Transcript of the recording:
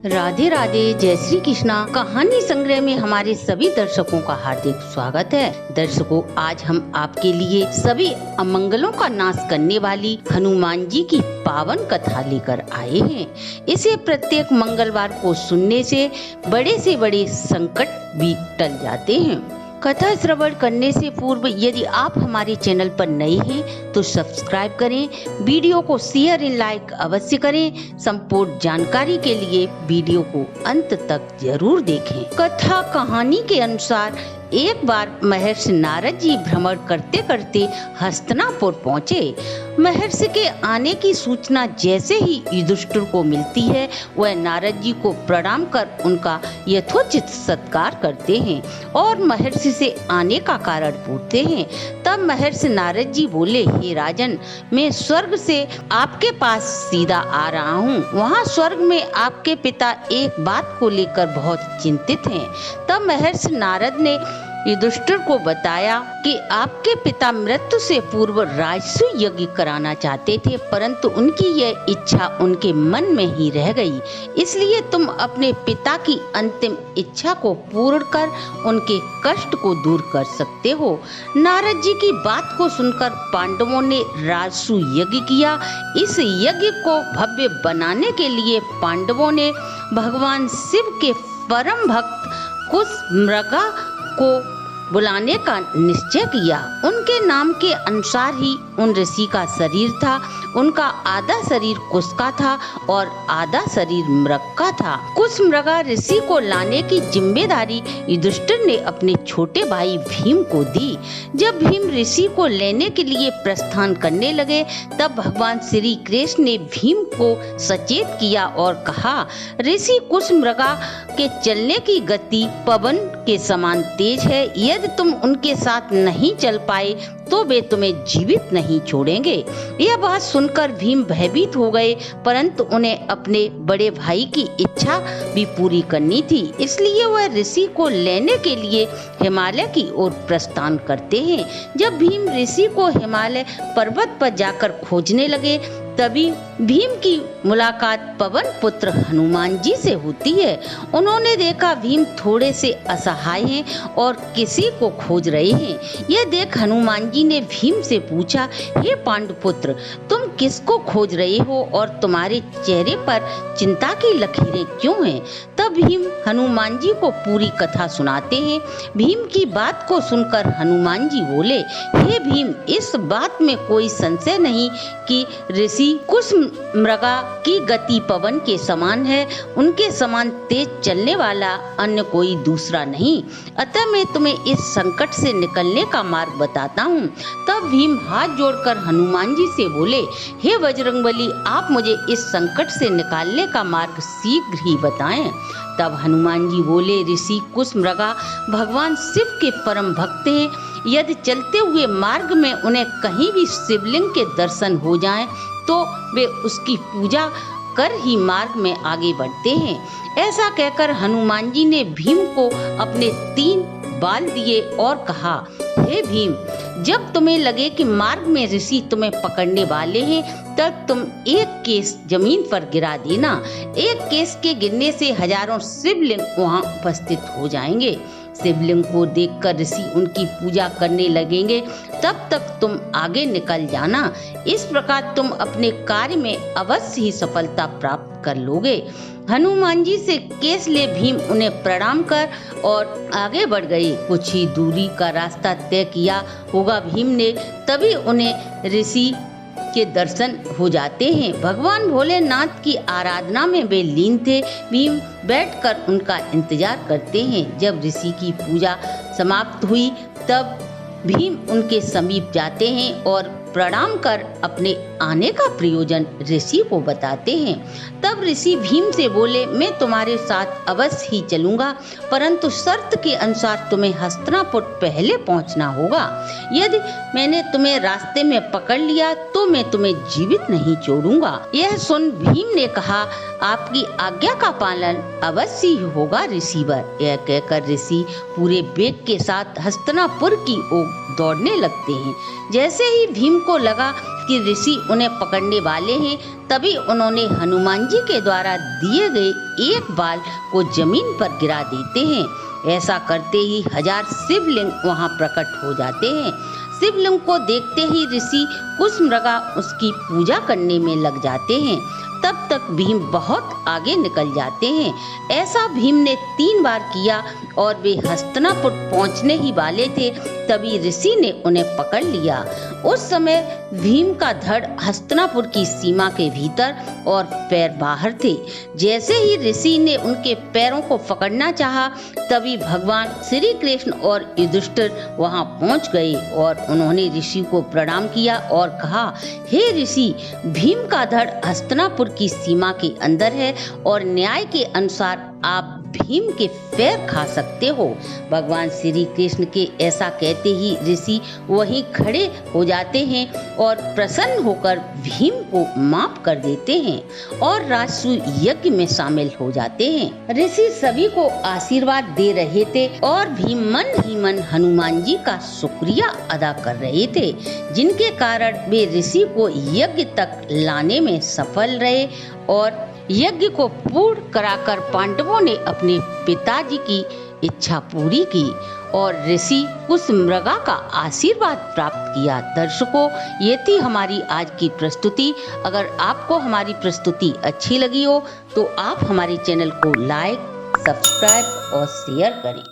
राधे राधे, जय श्री कृष्णा। कहानी संग्रह में हमारे सभी दर्शकों का हार्दिक स्वागत है। दर्शकों, आज हम आपके लिए सभी अमंगलों का नाश करने वाली हनुमान जी की पावन कथा लेकर आए हैं। इसे प्रत्येक मंगलवार को सुनने से बड़े संकट भी टल जाते हैं। कथा श्रवण करने से पूर्व यदि आप हमारे चैनल पर नए हैं तो सब्सक्राइब करें, वीडियो को शेयर एंड लाइक अवश्य करें। संपूर्ण जानकारी के लिए वीडियो को अंत तक जरूर देखें। कथा कहानी के अनुसार एक बार महर्षि नारद जी भ्रमण करते करते हस्तिनापुर पहुँचे। महर्षि के आने की सूचना जैसे ही युधिष्ठिर को मिलती है, वह नारद जी को प्रणाम कर उनका यथोचित सत्कार करते हैं और महर्षि से आने का कारण पूछते हैं। तब महर्षि नारद जी बोले, हे राजन, मैं स्वर्ग से आपके पास सीधा आ रहा हूँ। वहाँ स्वर्ग में आपके पिता एक बात को लेकर बहुत चिंतित हैं। तब महर्षि नारद ने युधिष्ठिर को बताया कि आपके पिता मृत्यु से पूर्व राजसूय यज्ञ कराना चाहते थे, परंतु उनकी यह इच्छा उनके मन में ही रह गई। इसलिए तुम अपने पिता की अंतिम इच्छा को पूर्ण कर उनके कष्ट को दूर कर सकते हो। नारद जी की बात को सुनकर पांडवों ने राजसूय यज्ञ किया। इस यज्ञ को भव्य बनाने के लिए पांडवों ने भगवान शिव के परम भक्त कुशमृगा को बुलाने का निश्चय किया। उनके नाम के अनुसार ही उन ऋषि का शरीर था। उनका आधा शरीर कुश का था और आधा शरीर मृग का था। कुशमृगा ऋषि को लाने की जिम्मेदारी युधिष्ठिर ने अपने छोटे भाई भीम को दी। जब भीम ऋषि को लेने के लिए प्रस्थान करने लगे, तब भगवान श्री कृष्ण ने भीम को सचेत किया और कहा, ऋषि कुशमृगा के चलने की गति पवन के समान तेज है। यदि तुम उनके साथ नहीं चल पाए तो वे तुम्हें जीवित नहीं छोड़ेंगे। यह बात सुनकर भीम भयभीत हो गए, परंतु उन्हें अपने बड़े भाई की इच्छा भी पूरी करनी थी। इसलिए वह ऋषि को लेने के लिए हिमालय की ओर प्रस्थान करते हैं। जब भीम ऋषि को हिमालय पर्वत पर जाकर खोजने लगे, तभी भीम की मुलाकात पवन पुत्र हनुमान जी से होती है। उन्होंने देखा भीम थोड़े से असहाय हैं और किसी को खोज रहे हैं। यह देख हनुमान जी ने भीम से पूछा, हे पांडुपुत्र, तुम किसको खोज रहे हो और तुम्हारे चेहरे पर चिंता की लकीरें क्यों हैं? तब भीम हनुमान जी को पूरी कथा सुनाते हैं। भीम की बात को सुनकर हनुमान जी बोले, हे भीम, इस बात में कोई संशय नहीं कि ऋषि कुशमृगा की गति पवन के समान है। उनके समान तेज चलने वाला अन्य कोई दूसरा नहीं। अतः मैं तुम्हें इस संकट से निकलने का मार्ग बताता हूँ। तब भीम हाथ जोड़कर हनुमान जी से बोले, हे बजरंगबली, आप मुझे इस संकट से निकालने का मार्ग शीघ्र ही बताएं। तब हनुमान जी बोले, ऋषि कुशमृगा भगवान शिव के परम भक्त हैं। यदि चलते हुए मार्ग में उन्हें कहीं भी शिवलिंग के दर्शन हो जाएं, तो वे उसकी पूजा कर ही मार्ग में आगे बढ़ते हैं। ऐसा कहकर हनुमान जी ने भीम को अपने 3 बाल दिए और कहा, हे भीम, जब तुम्हें लगे कि मार्ग में ऋषि तुम्हें पकड़ने वाले हैं, तब तुम एक केस जमीन पर गिरा देना। एक केस के गिरने से हजारों शिवलिंग वहां उपस्थित हो जाएंगे। शिवलिंग को देखकर ऋषि उनकी पूजा करने लगेंगे। तब तक तुम आगे निकल जाना। इस प्रकार तुम अपने कार्य में अवश्य ही सफलता प्राप्त कर लोगे। हनुमान जी से केस ले भीम उन्हें प्रणाम कर और आगे बढ़ गए। कुछ ही दूरी का रास्ता तय किया होगा भीम ने, तभी उन्हें ऋषि के दर्शन हो जाते हैं। भगवान भोलेनाथ की आराधना में वे लीन थे। भीम बैठकर उनका इंतजार करते हैं। जब ऋषि की पूजा समाप्त हुई, तब भीम उनके समीप जाते हैं और प्रणाम कर अपने आने का प्रयोजन ऋषि को बताते हैं। तब ऋषि भीम से बोले, मैं तुम्हारे साथ अवश्य ही चलूंगा, परंतु शर्त के अनुसार तुम्हें हस्तिनापुर पहले पहुंचना होगा। यदि मैंने तुम्हें रास्ते में पकड़ लिया तो मैं तुम्हें जीवित नहीं छोड़ूंगा। यह सुन भीम ने कहा, आपकी आज्ञा का पालन अवश्य ही होगा ऋषिवर। यह कहकर ऋषि पूरे वेग के साथ हस्तिनापुर की ओर दौड़ने लगते हैं। जैसे ही भीम को लगा कि ऋषि उन्हें पकड़ने वाले हैं, तभी उन्होंने हनुमान जी के द्वारा दिए गए एक बाल को जमीन पर गिरा देते हैं। ऐसा करते ही 1000 शिवलिंग वहां प्रकट हो जाते हैं। शिवलिंग को देखते ही ऋषि कुशमृगा उसकी पूजा करने में लग जाते हैं। तब तक भीम बहुत आगे निकल जाते हैं। ऐसा भीम ने 3 बार किया और वे हस्तिनापुर पहुंचने ही वाले थे, तभी ऋषि ने उन्हें पकड़ लिया। उस समय भीम का धड़ हस्तिनापुर की सीमा के भीतर और पैर बाहर थे। जैसे ही ऋषि ने उनके पैरों को पकड़ना चाहा, तभी भगवान श्री कृष्ण और युधिष्ठिर वहां पहुंच गए और उन्होंने ऋषि को प्रणाम किया और कहा, हे ऋषि, भीम का धड़ हस्तिनापुर की सीमा के अंदर है और न्याय के अनुसार आप भीम के पैर खा सकते हो। भगवान श्री कृष्ण के ऐसा कहते ही ऋषि वहीं खड़े हो जाते हैं और प्रसन्न होकर भीम को माफ कर देते हैं और राजसूय यज्ञ में शामिल हो जाते हैं। ऋषि सभी को आशीर्वाद दे रहे थे और भीम मन ही मन हनुमान जी का शुक्रिया अदा कर रहे थे, जिनके कारण वे ऋषि को यज्ञ तक लाने में सफल रहे और यज्ञ को पूर्ण कराकर पांडवों ने अपने पिताजी की इच्छा पूरी की और ऋषि कुशमृगा का आशीर्वाद प्राप्त किया। दर्शकों, ये थी हमारी आज की प्रस्तुति। अगर आपको हमारी प्रस्तुति अच्छी लगी हो तो आप हमारे चैनल को लाइक, सब्सक्राइब और शेयर करें।